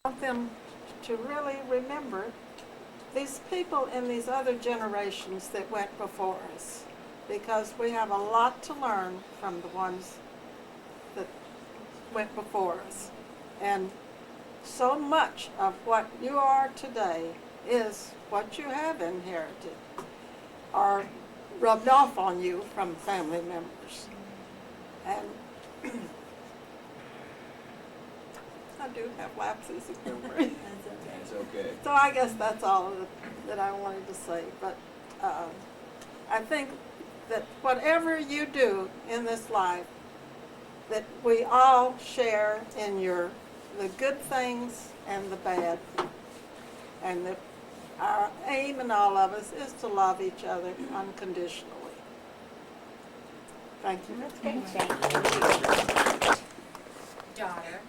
want them to really remember these people in these other generations that went before us, because we have a lot to learn from the ones that went before us. And so much of what you are today is what you have inherited or rubbed off on you from family members. And I do have lapses of memory. That's okay. So I guess that's all that I wanted to say. But I think that whatever you do in this life, that we all share in the good things and the bad. And that our aim in all of us is to love each other unconditionally. Thank you. Daughter,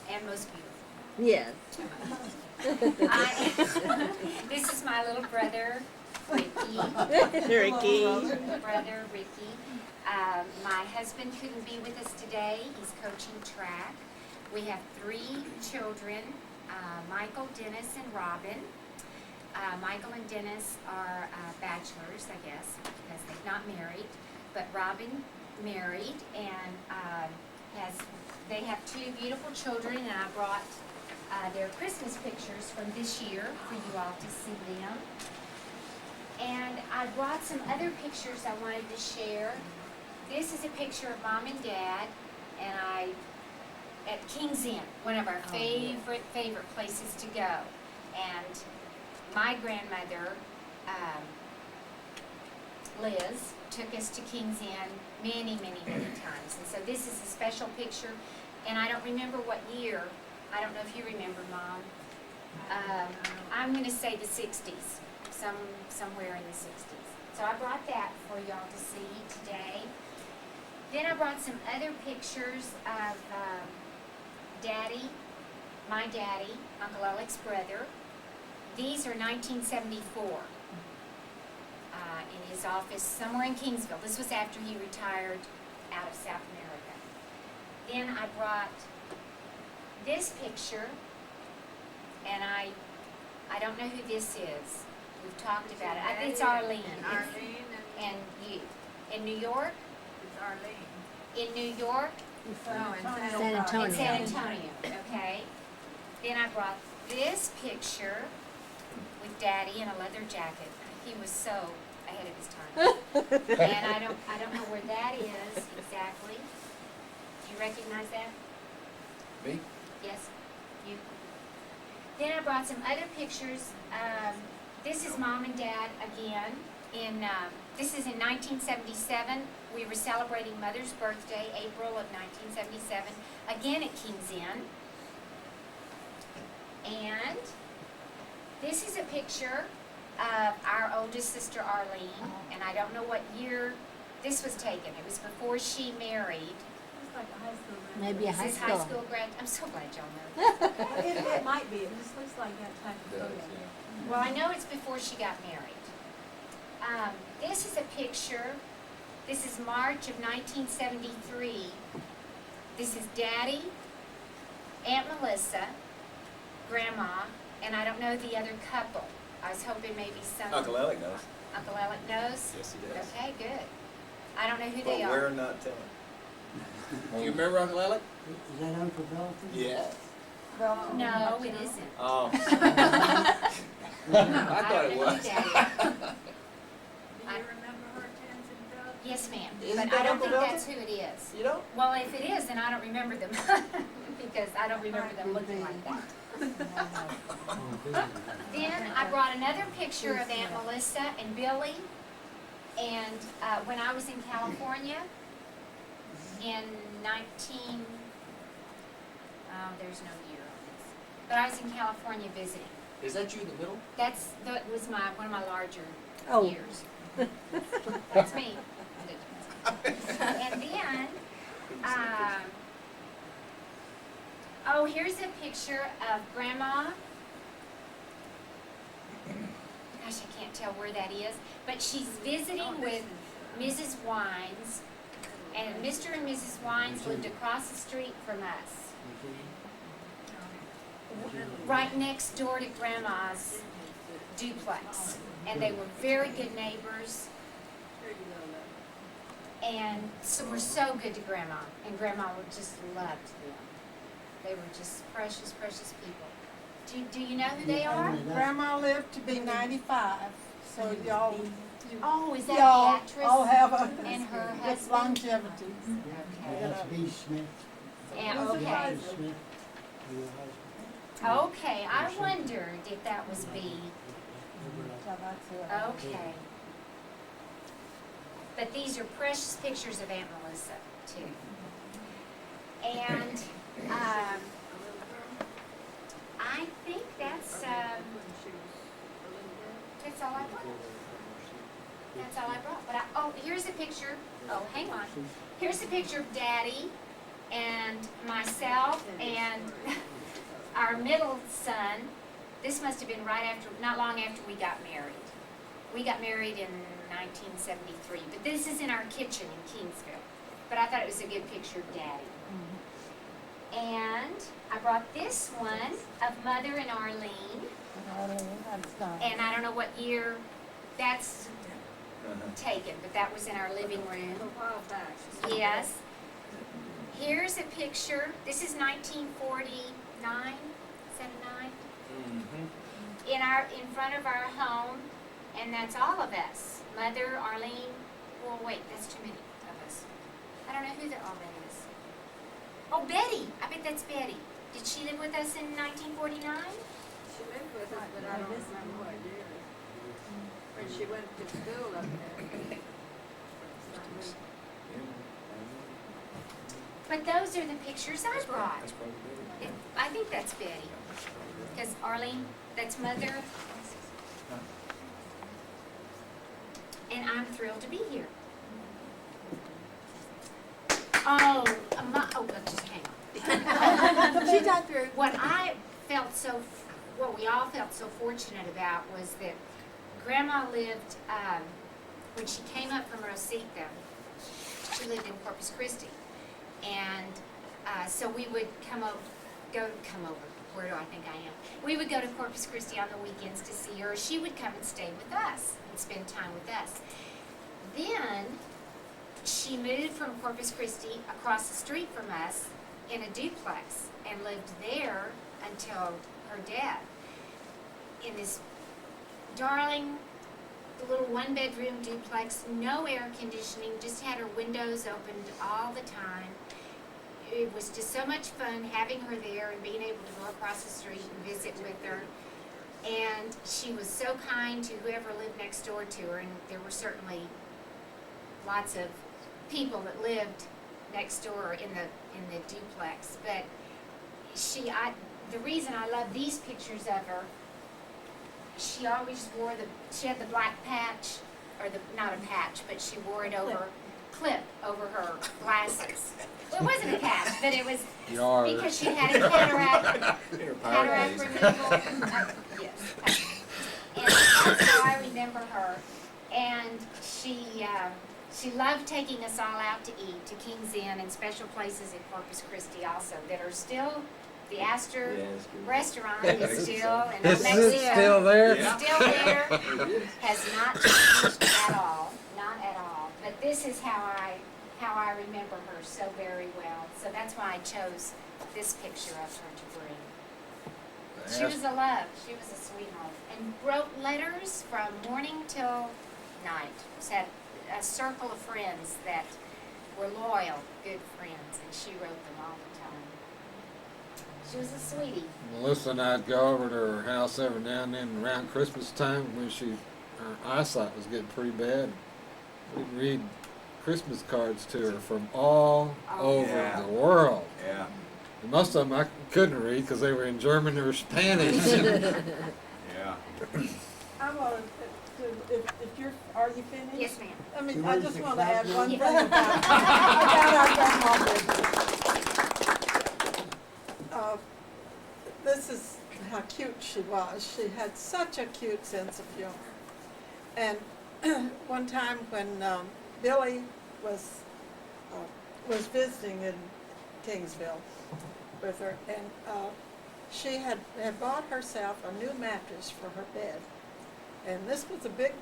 and most beautiful. Yes. This is my little brother, Ricky. Ricky. Brother, Ricky. My husband couldn't be with us today. He's coaching track. We have 3 children, Michael, Dennis, and Robin. Michael and Dennis are bachelors, I guess, because they've not married. But Robin married, and they have 2 beautiful children, and I brought their Christmas pictures from this year for you all to see them. And I brought some other pictures I wanted to share. This is a picture of Mom and Dad, and at King's Inn, one of our favorite places to go. And my grandmother, Liz, took us to King's Inn many times. And so this is a special picture, and I don't remember what year. I don't know if you remember, Mom. I'm going to say the 60s, somewhere in the 60s. So I brought that for y'all to see today. Then I brought some other pictures of Daddy, my daddy, Uncle Alec's brother. These are 1974 in his office somewhere in Kingsville. This was after he retired out of South America. Then I brought this picture, and I don't know who this is. We've talked about it. It's Arlene. Arlene And you. In New York? It's Arlene. In New York? No, in San Antonio. In San Antonio, okay. Then I brought this picture with Daddy in a leather jacket. He was so ahead of his time. And I don't know where that is exactly. Do you recognize that? Me? Yes, you. Then I brought some other pictures. This is Mom and Dad again. This is in 1977. We were celebrating Mother's birthday, April of 1977, again at King's Inn. And this is a picture of our oldest sister Arlene, and I don't know what year this was taken. It was before she married. It's like a high school graduate. Maybe a Is high this school. high school grad? I'm so glad y'all know that. It might be. It just looks like that type of photo. Well, I know it's before she got married. This is a picture. This is March of 1973. This is Daddy, Aunt Melissa, Grandma, and I don't know the other couple. I was hoping maybe some. Uncle Alec knows. Uncle Alec knows? Yes, he does. Okay, good. I don't know who But they we're are. not telling. You remember Uncle Alec? Is that Uncle Dalton? Yes. No, it isn't. Oh. I I thought don't it know who was. Daddy is. Do you remember Hortense and Doug? Yes, ma'am. Isn't But that I don't Uncle think Dalton? that's who it is. You don't? Well, if it is, then I don't remember them. Because I don't remember them looking like that. Then I brought another picture of Aunt Melissa and Billy. And when I was in California in there's no year on this. But I was in California visiting. Is that you in the middle? That was one of my larger Oh. years. That's me. And then, oh, here's a picture of Grandma. Gosh, I can't tell where that is, but she's visiting with Mrs. Wines, and Mr. and Mrs. Wines lived across the street from us. right next door to Grandma's duplex. And they were very good neighbors. And so we're so good to Grandma, and Grandma just loved them. They were just precious, precious people. Do you know who they are? Grandma lived to be 95, so y'all, Oh, is that y'all the actress? all have a, And her with husband? longevity. Okay. That's B. Smith. And, Who's the okay. husband? Smith. Your husband. Okay, I wondered if that was B. Okay. But these are precious pictures of Aunt Melissa, too. And, I think that's all I brought. That's all I brought. But here's a picture. Oh, hang on. Here's a picture of Daddy and myself and our middle son. This must have been not long after we got married. We got married in 1973, but this is in our kitchen in Kingsville. But I thought it was a good picture of Daddy. And I brought this one of Mother and Arlene. And I don't know what year that's taken, but that was in our living room. Yes. Here's a picture. This is 1949, 79. In front of our home, and that's all of us. Mother, Arlene. Well, wait, that's too many of us. I don't know who all that is. Oh, Betty. I bet that's Betty. Did she live with us in 1949? She lived with us, but I don't remember what year. When she went to school up there. But those are the pictures I brought. That's probably better. I think that's Betty. Because Arlene, that's Mother. And I'm thrilled to be here. Oh, just hang on. She got through. What we all felt so fortunate about was that Grandma lived, when she came up from Rosita, she lived in Corpus Christi. And so we would where do I think I am? We would go to Corpus Christi on the weekends to see her. She would come and stay with us and spend time with us. Then she moved from Corpus Christi across the street from us in a duplex and lived there until her death. In this darling little one-bedroom duplex, no air conditioning, just had her windows opened all the time. It was just so much fun having her there and being able to go across the street and visit with her. And she was so kind to whoever lived next door to her, and there were certainly lots of people that lived next door in the duplex. But the reason I love these pictures of her, she always she had the black patch, or not a patch, but she wore it clip over her glasses. Well, it wasn't a patch, but it was because she had a cataract removal. Yes. And that's how I remember her. And she loved taking us all out to eat, to King's Inn and special places in Corpus Christi also that are still. The Astor restaurant is still, and Is Mexico it still there? still there, has not changed at all, not at all. But this is how I remember her so very well. So that's why I chose this picture of her to bring. She was a love. She was a sweetheart, and wrote letters from morning till night. She had a circle of friends that were loyal, good friends, and she wrote them all the time. She was a sweetie. Melissa and I'd go over to her house every now and then around Christmas time when her eyesight was getting pretty bad. We'd read Christmas cards to her from all over the world. Yeah. And most of them I couldn't read because they were in German or Spanish. Yeah. I want to, are you finished? Yes, ma'am. I just want to add one thing Yeah. about our grandma business. This is how cute she was. She had such a cute sense of humor. And one time when Billy was visiting in Kingsville with her, and she had bought herself a new mattress for her bed. And this was a big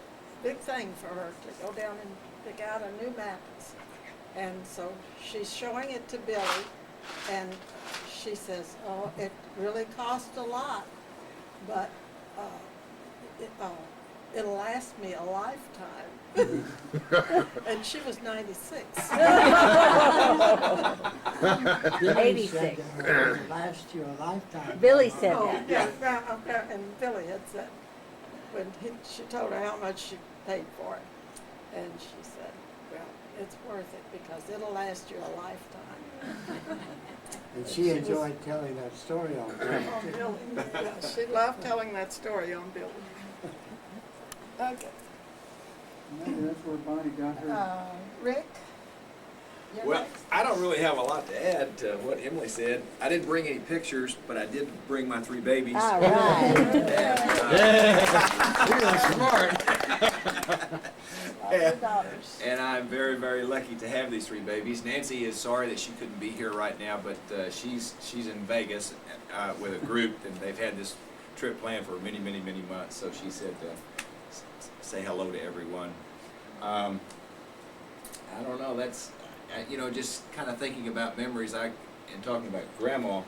thing for her to go down and pick out a new mattress. And so she's showing it to Billy, and she says, oh, it really cost a lot, but it'll last me a lifetime. And she was 96. Billy 86. said that it'll last you a lifetime. Billy said Oh, that. yeah, and Billy had said, when she told her how much she paid for it, and she said, well, it's worth it because it'll last you a lifetime. And she enjoyed telling that story on On Billy, yeah, she loved telling that story on Billy. Okay, Maybe that's where Bonnie got her. Rick? You're Well, next. I don't really have a lot to add to what Emily said. I didn't bring any pictures, but I did bring my 3 babies. All right. And, You're smart. Lots of daughters. and I'm very, very lucky to have these 3 babies. Nancy is sorry that she couldn't be here right now, but she's in Vegas with a group, and they've had this trip planned for many, many, many months. So she said, say hello to everyone. I don't know. That's just kind of thinking about memories. And talking about Grandma,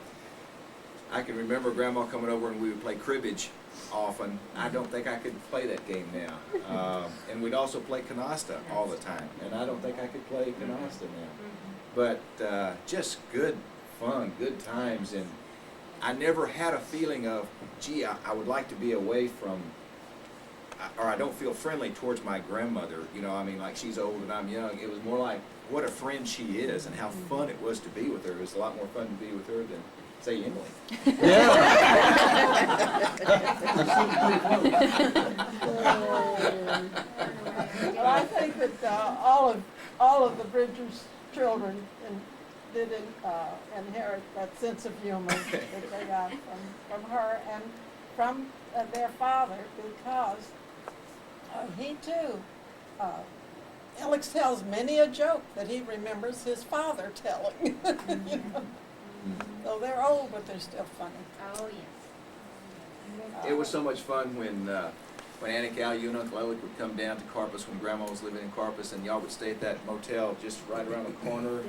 I can remember Grandma coming over and we would play cribbage often. I don't think I could play that game now. And we'd also play canasta all the time, and I don't think I could play canasta now. But just good fun, good times, and I never had a feeling of, gee, I would like to be away from, or I don't feel friendly towards my grandmother. Like she's old and I'm young. It was more like what a friend she is and how fun it was to be with her. It was a lot more fun to be with her than, say, Emily. Well, I think that all of the Bridgers children did inherit that sense of humor that they got from her and from their father, because he too, Alex tells many a joke that he remembers his father telling. You know? So they're old, but they're still funny. Oh, yes. It was so much fun when Aunt Cal, you and Uncle Alec would come down to Carpus when Grandma was living in Carpus, and y'all would stay at that motel just right around the corner.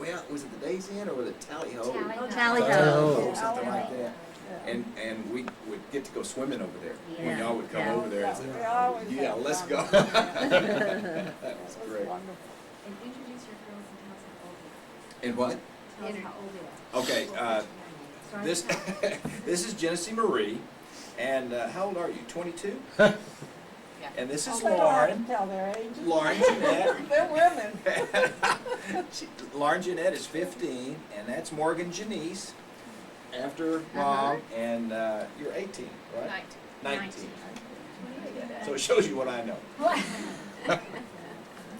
Well, was it the Days Inn or was it Tally Ho? Tally Ho. Tally-Ho, Yeah. something like that. Yeah. And we would get to go swimming over there when Yeah. y'all would come Yeah. over there and We say, always yeah, had let's fun. go. Yeah. That was It was great. wonderful. And introduce your girls and tell us how old they are. And what? Tell us how old they are. Okay, Start this at the top. this is Genesee Marie, and how old are you? 22? And this is They don't have to Lauren. tell their ages. Lauren Jeanette. They're women. Lauren Jeanette is 15, and that's Morgan Janice after Mom, and you're 18, right? 19. So it shows you what I know.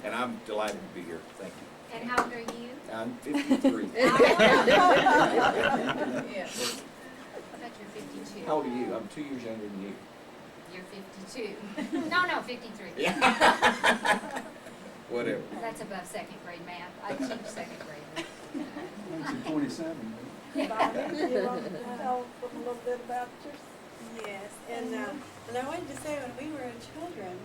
And I'm delighted to be here. Thank you. And how old are you? I'm 53. Yes. I thought you were 52. How old are you? I'm 2 years younger than you. You're 52. No, 53. Yeah. Whatever. That's above second grade math. I teach second grade. She's 27. Bonnie, you want to tell them a little bit about yours? Yes, and I wanted to say when we were children,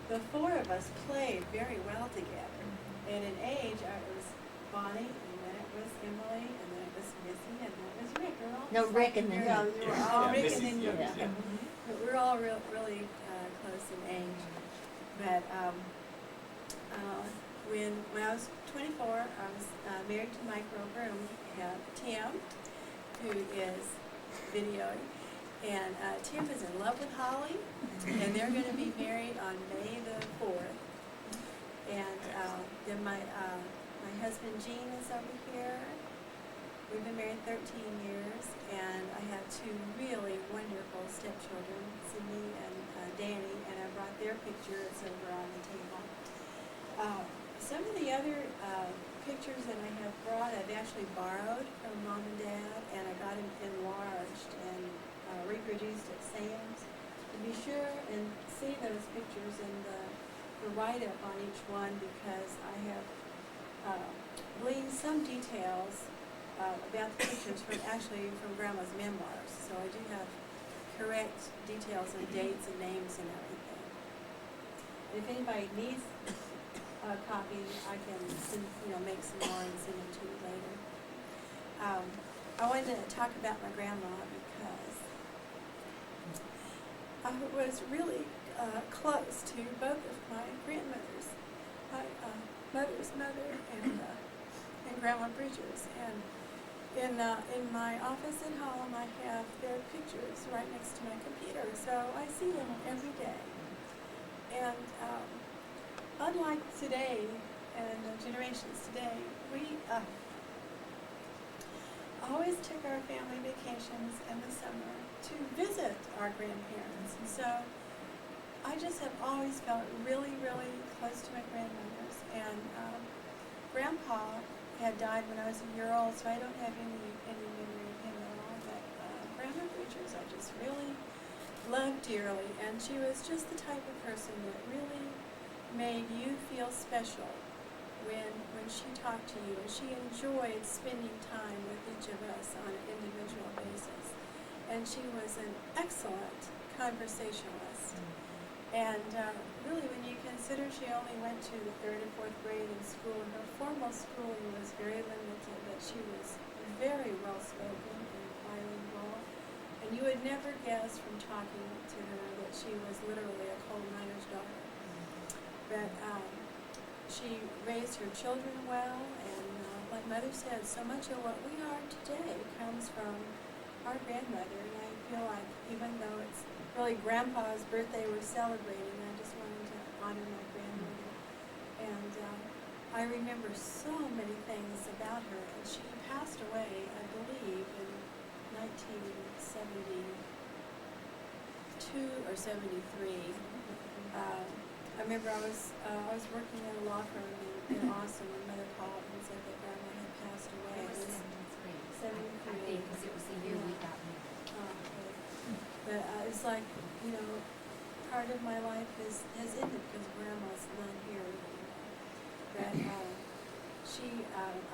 the 4 of us played very well together. And in age, it was Bonnie, and then it was Emily, and then it was Missy, and then it was Rick. We're all No, just Rick like and then you're- me. You were all Yeah, Rick Missy's and then you. youngest, yeah. But we're all really close in age. But when I was 24, I was married to Mike Roper, and we have Tim, who is videoing. And Tim is in love with Holly, and they're going to be married on May the 4th. And then my husband Gene is over here. We've been married 13 years, and I have 2 really wonderful stepchildren, Sydney and Danny, and I brought their pictures over on the table. Some of the other pictures that I have brought, I've actually borrowed from Mom and Dad, and I got them enlarged and reproduced at Sam's. To be sure and see those pictures and the write-up on each one, because I have gleaned some details about the pictures from Grandma's memoirs, so I do have correct details and dates and names and everything. And if anybody needs a copy, I can send, make some more and send them to you later. I wanted to talk about my grandma because I was really close to both of my grandmothers, my mother's mother and Grandma Bridges. And in my office at home, I have their pictures right next to my computer, so I see them every day. And unlike today and the generations today, we always took our family vacations in the summer to visit our grandparents. And so I just have always felt really, really close to my grandmothers. And Grandpa had died when I was a year old, so I don't have any memory of him at all. But Grandma Bridges I just really loved dearly, and she was just the type of person that really made you feel special when she talked to you, and she enjoyed spending time with each of us on an individual basis. And she was an excellent conversationalist. And really, when you consider she only went to the 3rd and 4th grade in school, and her formal schooling was very limited, but she was very well spoken and bilingual. And you would never guess from talking to her that she was literally a coal miner's daughter. But she raised her children well, and like Mother said, so much of what we are today comes from our grandmother. And I feel like even though it's really Grandpa's birthday we're celebrating, I just wanted to honor my grandmother. And I remember so many things about her, and she passed away, I believe, in 1972 or 73. I remember I was working at a law firm in Austin when Mother called and said that Grandma had passed away. It was 73. I think, because it was the year we got married. Okay. But it's like, part of my life has ended because Grandma's not here anymore. But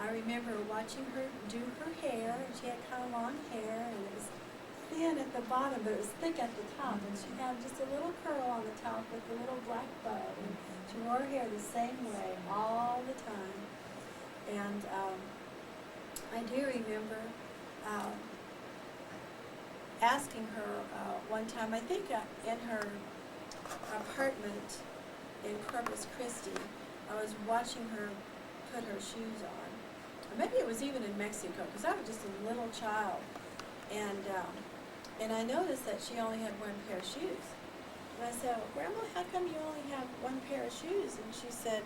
I remember watching her do her hair, and she had kind of long hair, and it was thin at the bottom, but it was thick at the top, and she had just a little curl on the top with a little black bow, and she wore her hair the same way all the time. And I do remember asking her one time, I think in her apartment in Corpus Christi, I was watching her put her shoes on. Or maybe it was even in Mexico, because I was just a little child. And I noticed that she only had one pair of shoes. And I said, well, Grandma, how come you only have one pair of shoes? And she said,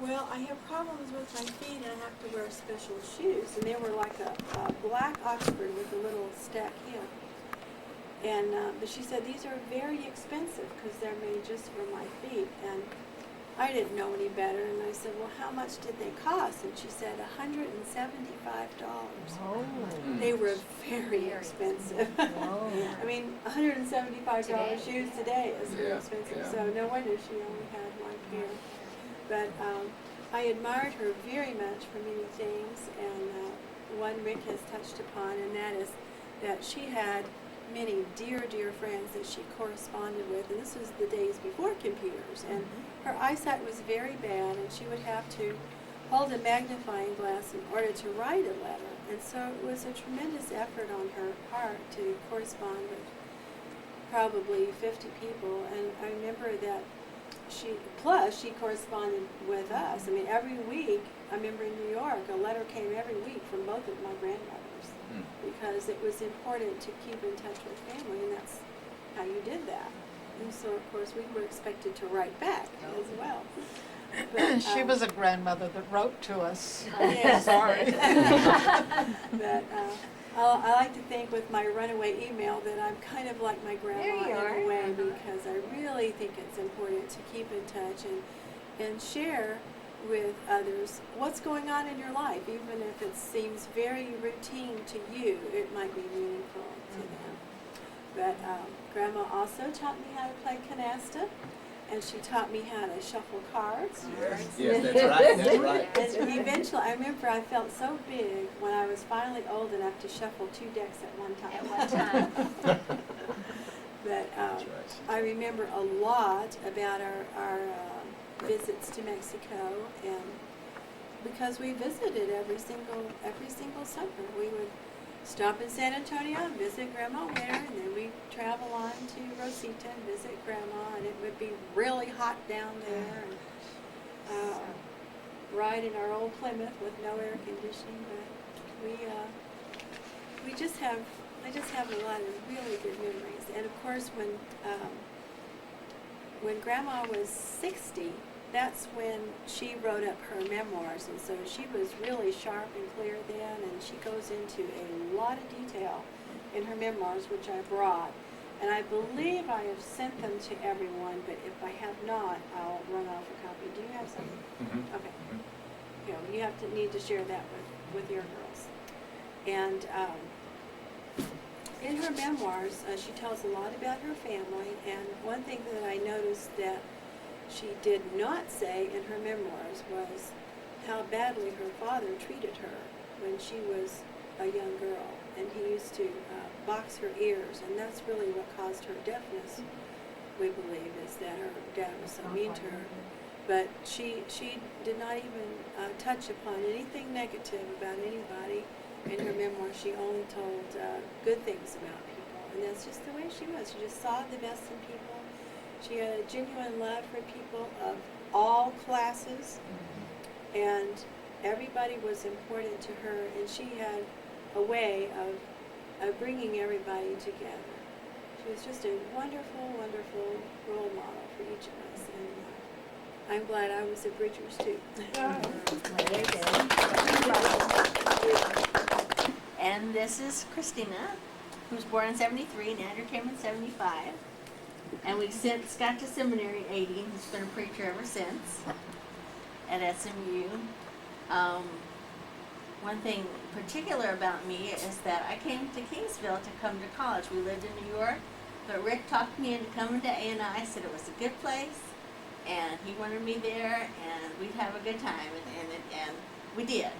well, I have problems with my feet and I have to wear special shoes. And they were like a black Oxford with a little stack heel. And but she said, these are very expensive because they're made just for my feet. And I didn't know any better. And I said, well, how much did they cost? And she said, $175. Oh. They were very expensive. I mean, $175 shoes today is very expensive. Yeah. So no wonder she only had one pair. But I admired her very much for many things. And one Rick has touched upon, and that is that she had many dear, dear friends that she corresponded with. And this was the days before computers. And her eyesight was very bad, and she would have to hold a magnifying glass in order to write a letter. And so it was a tremendous effort on her part to correspond with probably 50 people. And I remember that she corresponded with us. I mean, every week, I remember in New York, a letter came every week from both of my grandmothers, because it was important to keep in touch with family, and that's how you did that. And so, of course, we were expected to write back as well. But, She was a grandmother that wrote to us. Yeah. Sorry. But I like to think with my runaway email that I'm kind of like my grandma in a way, because I really think it's important to keep in touch and share with others what's going on in your life. Even if it seems very routine to you, it might be meaningful to them. But Grandma also taught me how to play canasta. and she taught me how to shuffle cards. Yes, that's right, that's right. And eventually, I remember I felt so big when I was finally old enough to shuffle 2 decks at one time. At one time. But That's right. I remember a lot about our visits to Mexico, and because we visited every single summer, we would stop in San Antonio and visit Grandma Winter, and then we'd travel on to Rosita and visit Grandma, and it would be really hot down there, and ride in our old Plymouth with no air conditioning, but I just have a lot of really good memories. And of course, when Grandma was 60, that's when she wrote up her memoirs, and so she was really sharp and clear then, and she goes into a lot of detail in her memoirs, which I brought. And I believe I have sent them to everyone, but if I have not, I'll run off a copy. Do you have some? Mhm. Okay. You have to need to share that with your girls. And in her memoirs, she tells a lot about her family, and one thing that I noticed that she did not say in her memoirs was how badly her father treated her when she was a young girl, and he used to box her ears, and that's really what caused her deafness, we believe, is that her dad was so mean to her. But she did not even touch upon anything negative about anybody in her memoir. She only told good things about people, and that's just the way she was. She just saw the best in people. She had a genuine love for people of all classes, and everybody was important to her, and she had a way of bringing everybody together. She was just a wonderful, wonderful role model for each of us, and I'm glad I was at Bridgers too. And this is Christina, who was born in 73, and Andrew came in 75. And we sent Scott to seminary in 80, and he's been a preacher ever since at SMU. One thing particular about me is that I came to Kingsville to come to college. We lived in New York, but Rick talked me into coming to A&I, said it was a good place, and he wanted me there, and we'd have a good time, and we did.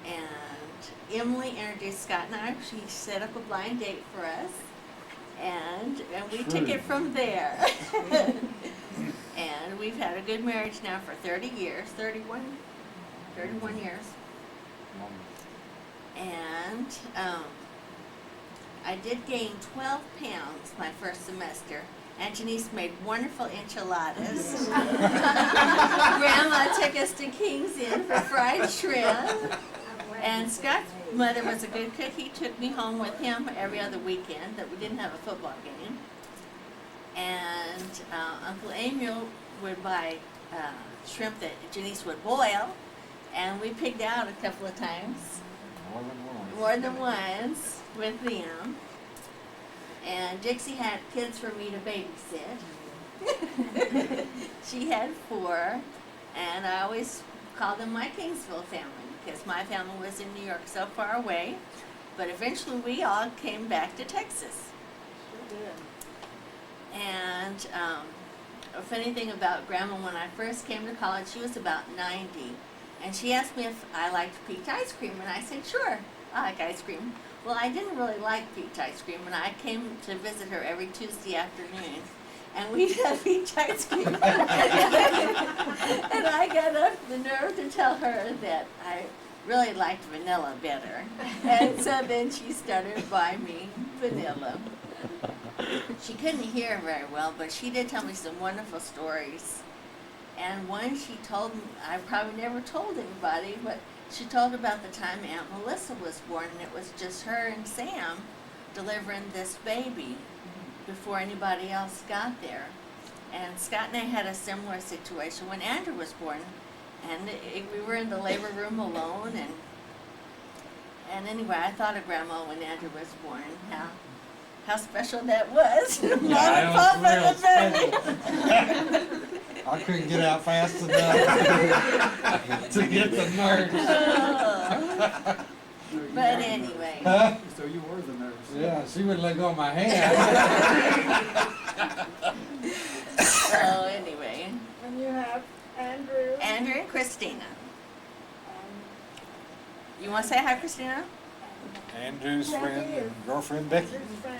And Emily introduced Scott and I. She set up a blind date for us, and we took it from there. And we've had a good marriage now for 31 years. And I did gain 12 pounds my first semester. And Janice made wonderful enchiladas. Grandma took us to King's Inn for fried shrimp. And Scott's mother was a good cook. He took me home with him every other weekend that we didn't have a football game. And Uncle Emil would buy shrimp that Janice would boil. And we pigged out a couple of times. More than once with them. And Dixie had kids for me to babysit. She had 4, and I always called them my Kingsville family because my family was in New York so far away. But eventually we all came back to Texas. And a funny thing about Grandma, when I first came to college, she was about 90. And she asked me if I liked peach ice cream, and I said, sure, I like ice cream. Well, I didn't really like peach ice cream, and I came to visit her every Tuesday afternoon, and we'd have peach ice cream. And I got up the nerve to tell her that I really liked vanilla better. And so then she started buying me vanilla. She couldn't hear very well, but she did tell me some wonderful stories. And one she told me, I probably never told anybody, but she told about the time Aunt Melissa was born, and it was just her and Sam delivering this baby before anybody else got there. And Scott and I had a similar situation when Andrew was born, and we were in the labor room alone, and anyway, I thought of Grandma when Andrew was born, how special that was. Yeah, that was real special. I couldn't get out fast enough to get the nurse. But anyway. Huh? So you were the nurse. Yeah, she wouldn't let go of my hand. So anyway. Christina. You want to say hi, Christina? Andrew's friend and girlfriend Becky.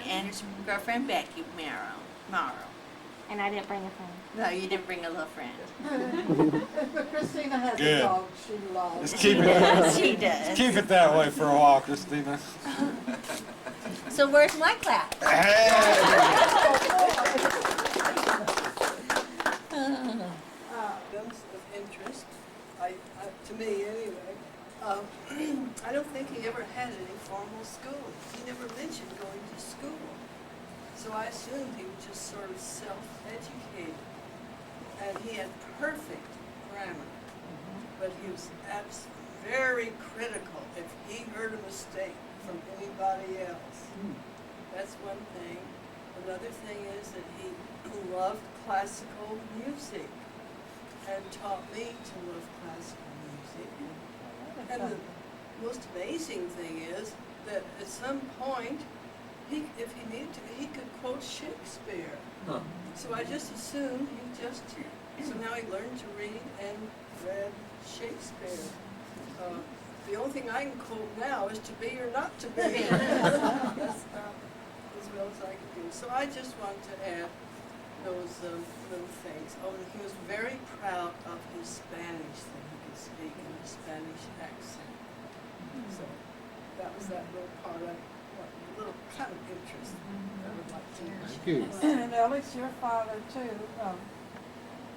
And his girlfriend Becky, Morrow. And I didn't bring a friend. No, you didn't bring a little friend. But Christina has Good. a dog she loves. Let's keep it. She does. Keep it that way for a while, Christina. So where's my clap? Events of interest, to me anyway. I don't think he ever had any formal schooling. He never mentioned going to school. So I assumed he was just sort of self-educated. And he had perfect grammar. But he was very critical if he heard a mistake from anybody else. That's one thing. Another thing is that he loved classical music and taught me to love classical music. And the most amazing thing is that at some point, if he needed to, he could quote Shakespeare. Huh. So I just assumed so now he learned to read and read Shakespeare. The only thing I can quote now is to be or not to be. That's as well as I can do. So I just wanted to add those little things. Oh, and he was very proud of his Spanish that he could speak in a Spanish accent. So that was that little part of a little kind of interest I would like to Thank you. And Alex, your father too,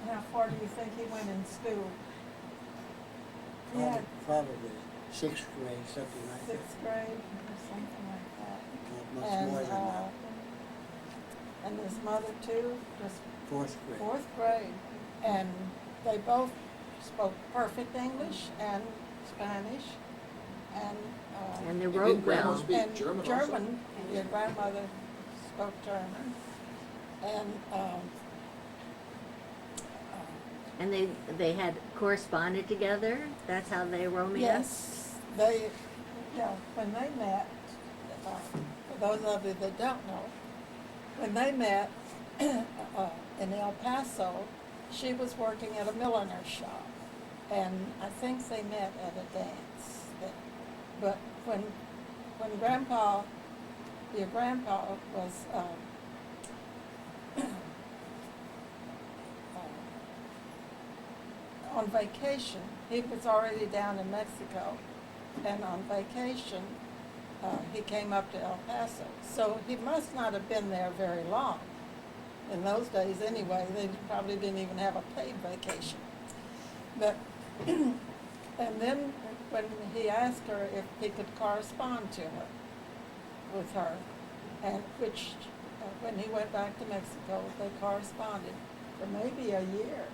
how far do you think he went in school? He had Probably 6th grade, something like that. 6th grade or something like that. Not much more than that. And his mother too, just 4th grade. 4th grade. And they both spoke perfect English and Spanish and And they Did wrote Grandma well. speak and German also? German. Your grandmother spoke German. And And they had corresponded together. That's how they romance. yes, when they met, for those of you that don't know, when they met in El Paso, she was working at a milliner's shop, and I think they met at a dance. But when your grandpa was on vacation, he was already down in Mexico, and on vacation, he came up to El Paso. So he must not have been there very long. In those days anyway, they probably didn't even have a paid vacation. But, and then when he asked her if he could correspond with her, and when he went back to Mexico, they corresponded for maybe a year.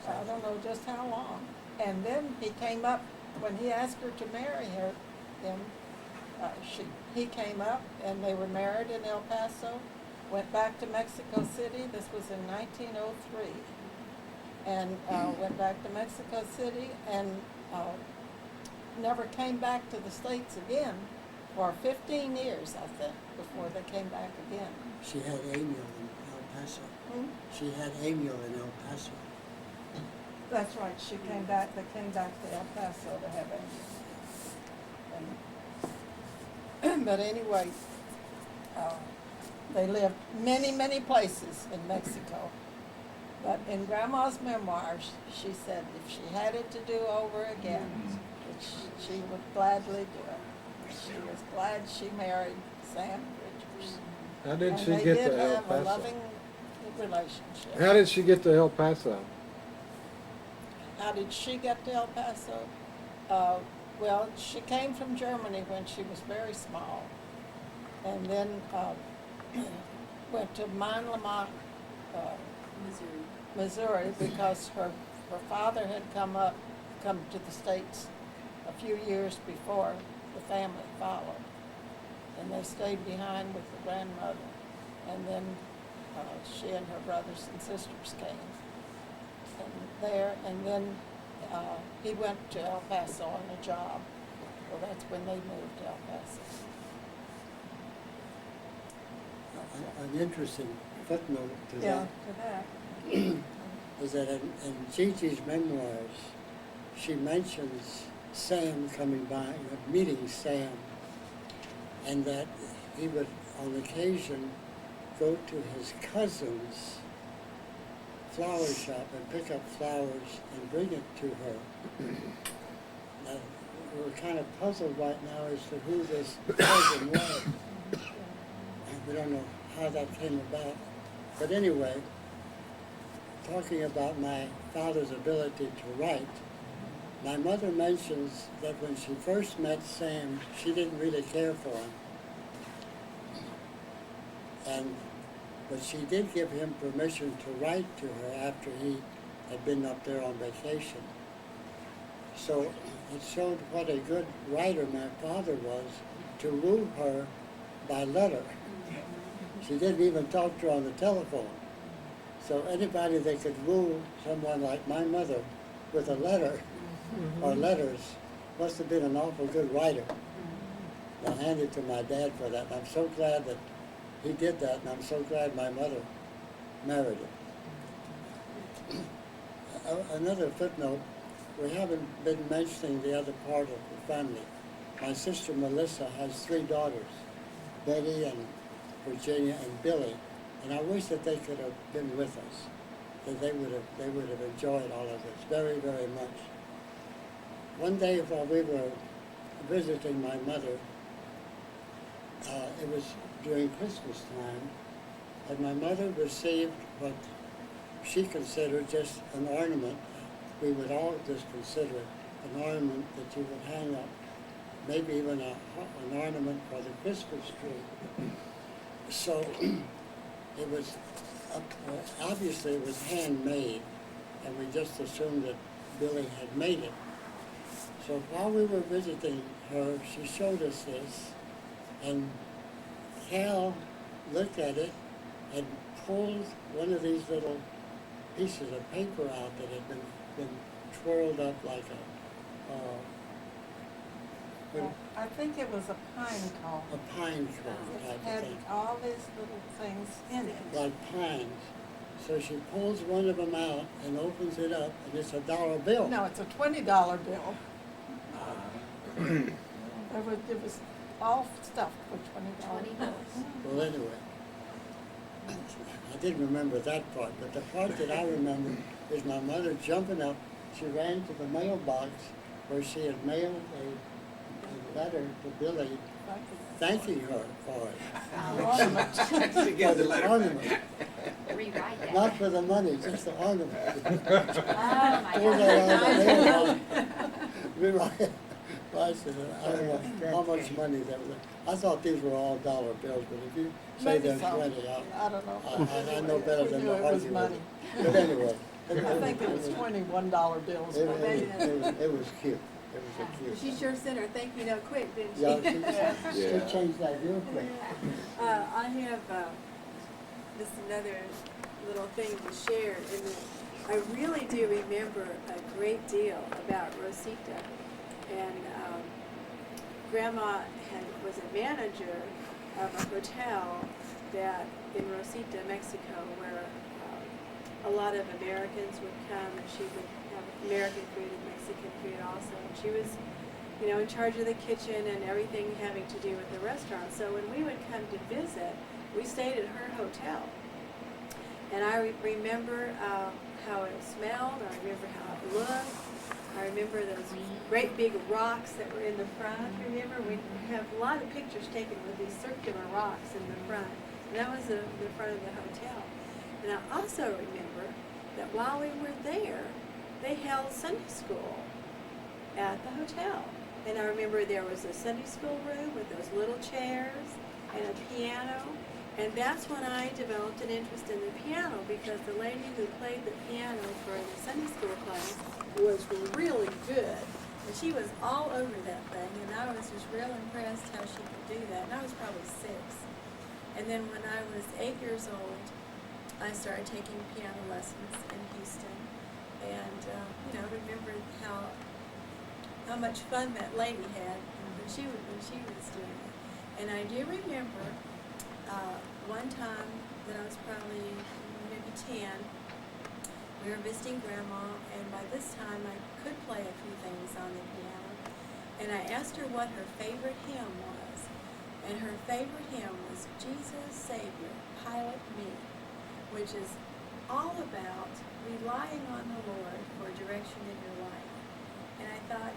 I don't know just how long. And then he came up, when he asked her to marry him, he came up and they were married in El Paso, went back to Mexico City. This was in 1903. And went back to Mexico City and never came back to the States again for 15 years, I think, before they came back again. She had Emil in El Paso. She had Emil in El Paso. That's right, they came back to El Paso to have it. But anyway, they lived many places in Mexico. But in Grandma's memoirs, she said if she had it to do over again, that she would gladly do it. She was glad she married Sam Richards. How did And she they get did to El have a Paso? loving relationship. How did she get to El Paso? How did she get to El Paso? Well, she came from Germany when she was very small, and then went to Mine Lamont, Missouri, because her father had come to the States a few years before the family followed, and they stayed behind with the grandmother, and then she and her brothers and sisters came. And then he went to El Paso on a job. Well, that's when they moved to El Paso. An interesting footnote to Yeah, that. to that. is that in Gigi's memoirs, she mentions Sam coming by, meeting Sam, and that he would, on occasion, go to his cousin's flower shop and pick up flowers and bring it to her. Now, we're kind of puzzled right now as to who this cousin was. And we don't know how that came about. But anyway, talking about my father's ability to write, my mother mentions that when she first met Sam, she didn't really care for him. But she did give him permission to write to her after he had been up there on vacation. So it showed what a good writer my father was to woo her by letter. She didn't even talk to her on the telephone. So anybody that could woo someone like my mother with a letter or letters must have been an awful good writer. I hand it to my dad for that. And I'm so glad that he did that, and I'm so glad my mother married him. Another footnote, we haven't been mentioning the other part of the family. My sister Melissa has 3 daughters, Betty and Virginia and Billy, and I wish that they could have been with us, that they would have enjoyed all of this very, very much. One day while we were visiting my mother, it was during Christmas time, and my mother received what she considered just an ornament. We would all just consider it an ornament that you would hang up, maybe even an ornament for the Christmas tree. So it was, obviously it was handmade, and we just assumed that Billy had made it. So while we were visiting her, she showed us this, and Cal looked at it and pulled one of these little pieces of paper out that had been twirled up like I think it was a pine cone. a pine cone It type of had thing, all these little things in it. like pines. So she pulls one of them out and opens it up, and it's a dollar bill. No, it's a $20 bill. It was all stuffed for $20. Well, anyway, I didn't remember that part, but the part that I remember is my mother jumping up. She ran to the mailbox where she had mailed a letter to Billy thanking her for it. Together For the letter. ornament. Rewrite that. Not for the money, just the ornament. Oh, my Pulled God. that out of the mailbox. Rewrite. Well, I said, I don't know how much money that was. I thought these were all dollar bills, but if you say Maybe they're so. 20, I don't know. I know better We than knew to it was argue with money. it. But anyway. I think it was $21 bills. It but was cute. It was a cute. She sure sent her thank you note quick, didn't she? Yeah, she Yeah. changed that real quick. I have just another little thing to share. I really do remember a great deal about Rosita. And Grandma was a manager of a hotel that in Rosita, Mexico, where a lot of Americans would come, and she would have American food and Mexican food also. And she was, in charge of the kitchen and everything having to do with the restaurant. So when we would come to visit, we stayed at her hotel. And I remember how it smelled. I remember how it looked. I remember those great big rocks that were in the front. Remember, we have a lot of pictures taken with these circular rocks in the front. And that was the front of the hotel. And I also remember that while we were there, they held Sunday school at the hotel. And I remember there was a Sunday school room with those little chairs and a piano. And that's when I developed an interest in the piano, because the lady who played the piano for the Sunday school class was really good. And she was all over that thing, and I was just real impressed how she could do that. And I was probably 6. And then when I was 8 years old, I started taking piano lessons in Houston. And, remembered how much fun that lady had when she was doing it. And I do remember one time that I was probably maybe 10, we we were visiting Grandma, and by this time I could play a few things on the piano. And I asked her what her favorite hymn was. And her favorite hymn was Jesus Savior, Pilot Me, which is all about relying on the Lord for direction in your life. And I thought,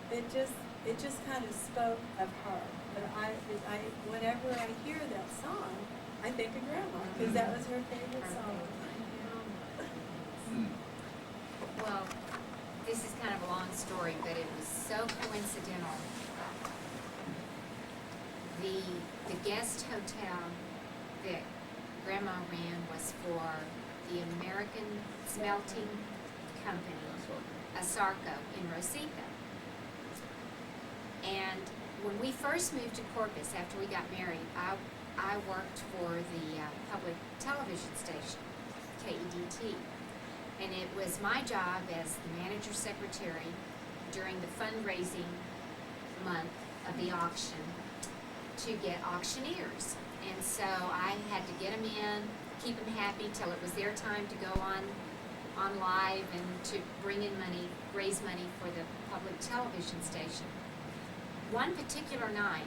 it just kind of spoke of her. But whenever I hear that song, I think of Grandma, because that was her favorite song. Well, this is kind of a long story, but it was so coincidental. The guest hotel that Grandma ran was for the American Smelting Company, Asarco, in Rosita. And when we first moved to Corpus after we got married, I worked for the public television station, KEDT. And it was my job as the manager secretary during the fundraising month of the auction to get auctioneers. And so I had to get them in, keep them happy till it was their time to go on live and to bring in money, raise money for the public television station. One particular night,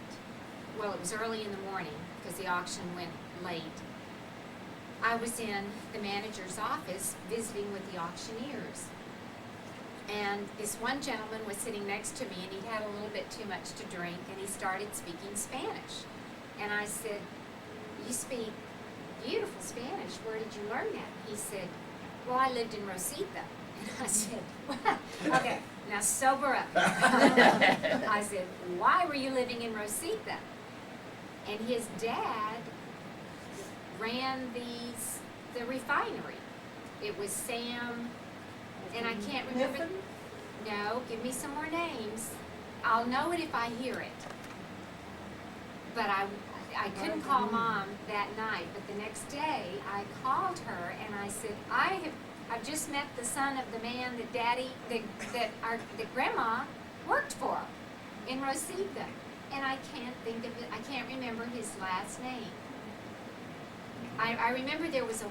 well, it was early in the morning because the auction went late, I was in the manager's office visiting with the auctioneers. And this one gentleman was sitting next to me, and he had a little bit too much to drink, and he started speaking Spanish. And I said, "You speak beautiful Spanish. Where did you learn that?" He said, "Well, I lived in Rosita." And I said, "Okay, now sober up." I said, "Why were you living in Rosita?" And his dad ran the refinery. It was Sam, and I can't remember. Miffin? No, give me some more names. I'll know it if I hear it. But I couldn't call Mom that night, but the next day I called her and I said, I've just met the son of the man that that Grandma worked for in Rosita. And I can't think of it, I can't remember his last name. I remember there was a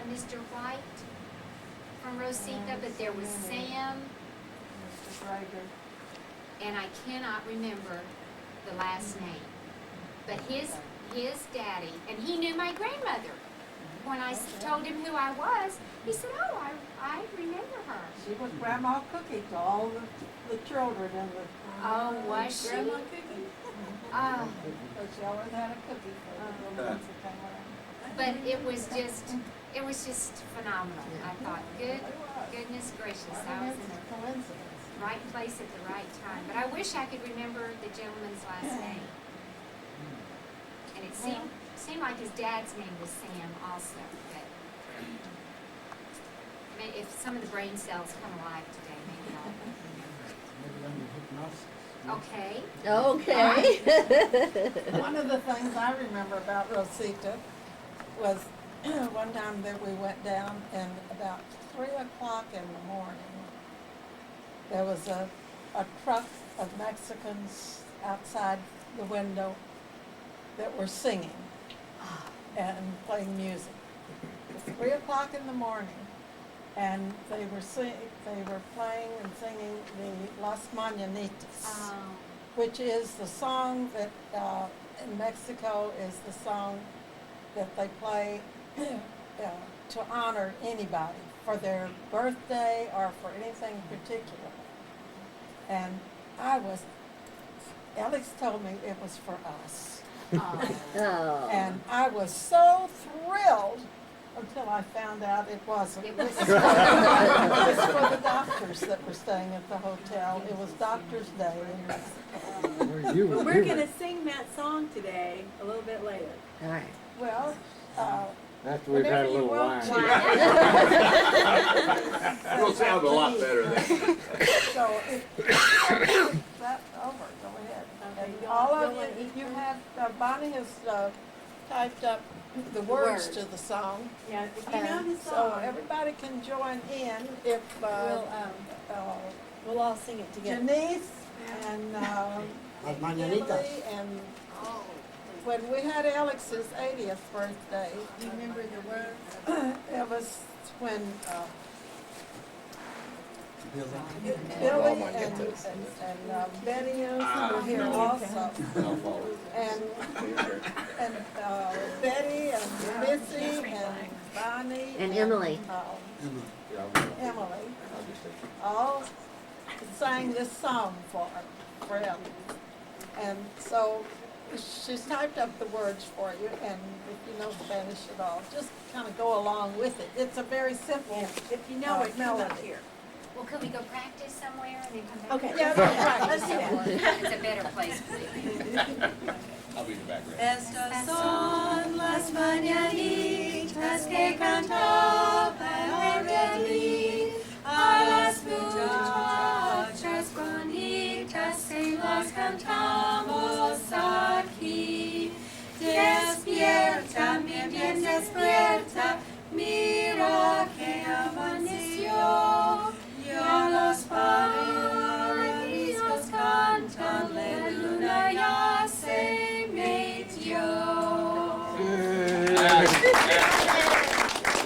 Mr. White from Rosita, but there was Sam, Mr. Greiger. and I cannot remember the last name. But his daddy, and he knew my grandmother. When I told him who I was, he said, "Oh, I remember her." She was Grandma Cookie to all the children in the. Oh, was she? Grandma Cookie. Oh, But she always had a cookie for the little ones that came around. but it was just phenomenal. I thought, goodness gracious, I was in the Coincidence. right place at the right time. But I wish I could remember the gentleman's last name. And it seemed like his dad's name was Sam also. But if some of the brain cells come alive today, maybe I'll remember. Okay. Okay. One of the things I remember about Rosita was one time that we went down, and about 3 o'clock in the morning, there was a truck of Mexicans outside the window that were singing and playing music. It was 3 o'clock in the morning, and they were playing and singing the Las Mañanitas, which is the song that in Mexico is the song that they play to honor anybody for their birthday or for anything particular. And Alex told me it was for us. Oh. And I was so thrilled until I found out it wasn't. It was It was for the doctors that were staying at the hotel. It was Doctor's Day in Mexico. But we're gonna sing that song today, a little bit later. All right. Well, After we've had a little wine. It'll sound a lot better then. So that's over, go ahead. Okay, And y'all- all of y'all wanna eat you first? have, Bonnie has typed up the words to the song. Yeah, if you know And the so song, everybody can join in if we'll all sing it together. Janice and Las Mañanitas. Emily and when we had Alex's 80th birthday, Do you remember the words? it was when Billy. Billy and Betty were here also. And Betty and Missy and Bonnie. And Emily. Emily, all sang this song for Ellie. And so she's typed up the words for you, and if you know Spanish at all, just kind of go along with it. It's a very simple If you know it, come up melody. here. Well, could we go practice somewhere and then come back? Okay. Yeah, that's right. Let's do It's a better place for me. I'll be in the background. Estas son las mañanitas que cantaba el rey a las muchachas bonitas que las cantamos aquí. Despierta, mi bien despierta, mira que amaneció. Ya los pajarillos cantan, la luna ya se metió.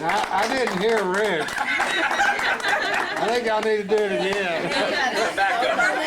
I didn't hear Rick. I think y'all need to do it again. Back up.